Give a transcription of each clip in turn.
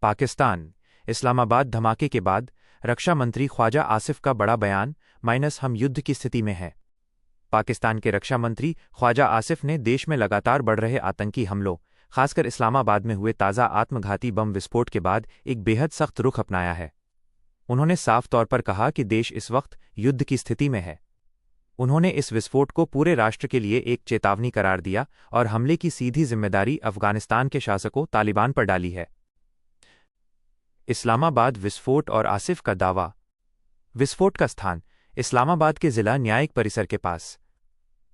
पाकिस्तान, इस्लामाबाद धमाके के बाद रक्षा मंत्री ख्वाजा आसिफ का बड़ा बयान, हम युद्ध की स्थिति में हैं। पाकिस्तान के रक्षा मंत्री ख्वाजा आसिफ ने देश में लगातार बढ़ रहे आतंकी हमलों, खासकर इस्लामाबाद में हुए ताज़ा आत्मघाती बम विस्फोट के बाद एक बेहद सख्त रुख अपनाया है। उन्होंने साफ तौर पर कहा कि देश इस वक्त युद्ध की स्थिति में है। उन्होंने इस विस्फोट को पूरे राष्ट्र के लिए एक चेतावनी करार दिया और हमले की सीधी जिम्मेदारी अफगानिस्तान के शासकों तालिबान पर डाली है। इस्लामाबाद विस्फोट और आसिफ का दावा। विस्फोट का स्थान इस्लामाबाद के जिला न्यायिक परिसर के पास।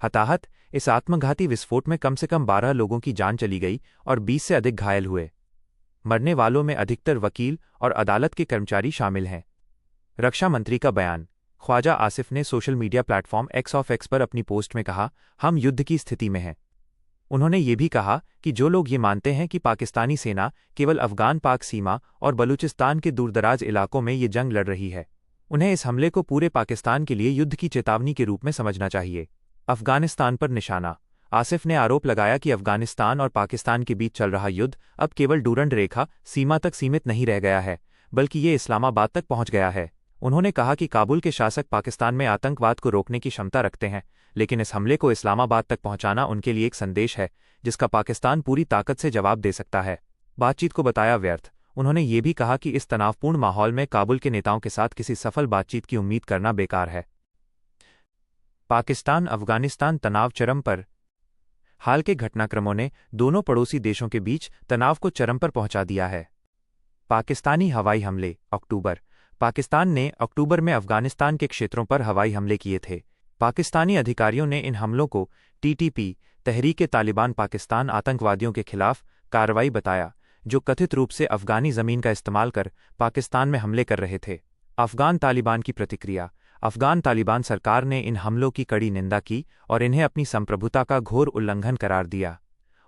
हताहत, इस आत्मघाती विस्फोट में कम से कम 12 लोगों की जान चली गई और 20 से अधिक घायल हुए। मरने वालों में अधिकतर वकील और अदालत के कर्मचारी शामिल हैं। रक्षा मंत्री का बयान। ख्वाजा आसिफ ने सोशल मीडिया प्लेटफॉर्म एक्स पर अपनी पोस्ट में कहा, हम युद्ध की स्थिति में हैं। उन्होंने ये भी कहा कि जो लोग ये मानते हैं कि पाकिस्तानी सेना केवल अफगान पाक सीमा और बलूचिस्तान के दूरदराज इलाकों में ये जंग लड़ रही है, उन्हें इस हमले को पूरे पाकिस्तान के लिए युद्ध की चेतावनी के रूप में समझना चाहिए। अफगानिस्तान पर निशाना। आसिफ ने आरोप लगाया कि अफगानिस्तान और पाकिस्तान के बीच चल रहा युद्ध अब केवल डूरंड रेखा सीमा तक सीमित नहीं रह गया है, बल्कि ये इस्लामाबाद तक पहुंच गया है। उन्होंने कहा कि काबुल के शासक पाकिस्तान में आतंकवाद को रोकने की क्षमता रखते हैं, लेकिन इस हमले को इस्लामाबाद तक पहुंचाना उनके लिए एक संदेश है जिसका पाकिस्तान पूरी ताकत से जवाब दे सकता है। बातचीत को बताया व्यर्थ। उन्होंने ये भी कहा कि इस तनावपूर्ण माहौल में काबुल के नेताओं के साथ किसी सफल बातचीत की उम्मीद करना बेकार है। पाकिस्तान अफगानिस्तान तनाव चरम पर। हाल के घटनाक्रमों ने दोनों पड़ोसी देशों के बीच तनाव को चरम पर पहुंचा दिया है। पाकिस्तानी हवाई हमले। अक्टूबर। पाकिस्तान ने अक्टूबर में अफगानिस्तान के क्षेत्रों पर हवाई हमले किए थे। पाकिस्तानी अधिकारियों ने इन हमलों को टीटीपी, तहरीक-ए-तालिबान पाकिस्तान आतंकवादियों के खिलाफ कार्रवाई बताया, जो कथित रूप से अफगानी जमीन का इस्तेमाल कर पाकिस्तान में हमले कर रहे थे। अफगान तालिबान की प्रतिक्रिया। अफगान तालिबान सरकार ने इन हमलों की कड़ी निंदा की और इन्हें अपनी संप्रभुता का घोर उल्लंघन करार दिया।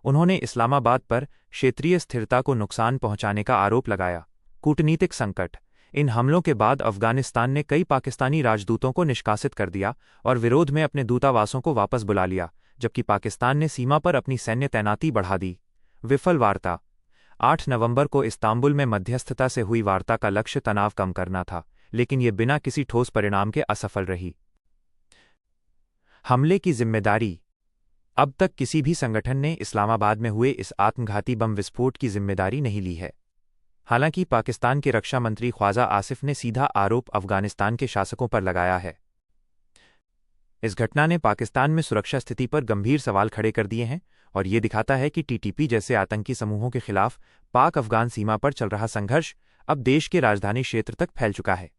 उन्होंने इस्लामाबाद पर क्षेत्रीय स्थिरता को नुकसान पहुंचाने का आरोप लगाया। कूटनीतिक संकट। इन हमलों के बाद अफगानिस्तान ने कई पाकिस्तानी राजदूतों को निष्कासित कर दिया और विरोध में अपने दूतावासों को वापस बुला लिया, जबकि पाकिस्तान ने सीमा पर अपनी सैन्य तैनाती बढ़ा दी। विफल वार्ता। 8 नवंबर को इस्तांबुल में मध्यस्थता से हुई वार्ता का लक्ष्य तनाव कम करना था, लेकिन ये बिना किसी ठोस परिणाम के असफल रही। हमले की जिम्मेदारी। अब तक किसी भी संगठन ने इस्लामाबाद में हुए इस आत्मघाती बम विस्फोट की जिम्मेदारी नहीं ली है। हालांकि पाकिस्तान के रक्षा मंत्री ख्वाजा आसिफ ने सीधा आरोप अफगानिस्तान के शासकों पर लगाया है। इस घटना ने पाकिस्तान में सुरक्षा स्थिति पर गंभीर सवाल खड़े कर दिए हैं और ये दिखाता है कि टीटीपी जैसे आतंकी समूहों के खिलाफ पाक अफगान सीमा पर चल रहा संघर्ष अब देश के राजधानी क्षेत्र तक फैल चुका है।